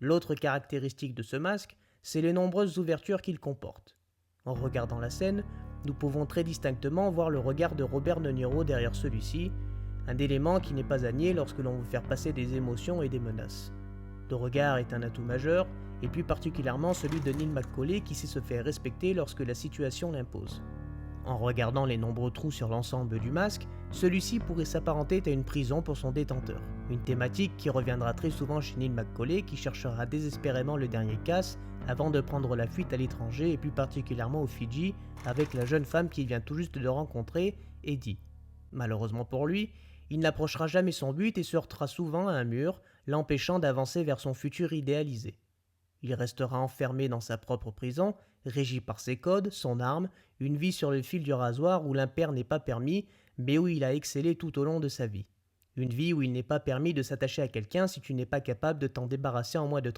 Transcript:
L'autre caractéristique de ce masque, c'est les nombreuses ouvertures qu'il comporte. En regardant la scène, nous pouvons très distinctement voir le regard de Robert De Niro derrière celui-ci, un élément qui n'est pas à nier lorsque l'on veut faire passer des émotions et des menaces. Le regard est un atout majeur, et plus particulièrement celui de Neil McCauley qui sait se faire respecter lorsque la situation l'impose. En regardant les nombreux trous sur l'ensemble du masque, celui-ci pourrait s'apparenter à une prison pour son détenteur. Une thématique qui reviendra très souvent chez Neil McCauley qui cherchera désespérément le dernier casse avant de prendre la fuite à l'étranger et plus particulièrement aux Fidji avec la jeune femme qu'il vient tout juste de rencontrer, Eddie. Malheureusement pour lui, il n'approchera jamais son but et se heurtera souvent à un mur, l'empêchant d'avancer vers son futur idéalisé. Il restera enfermé dans sa propre prison, régi par ses codes, son arme, une vie sur le fil du rasoir où l'impair n'est pas permis, mais où il a excellé tout au long de sa vie. Une vie où il n'est pas permis de s'attacher à quelqu'un si tu n'es pas capable de t'en débarrasser en moins de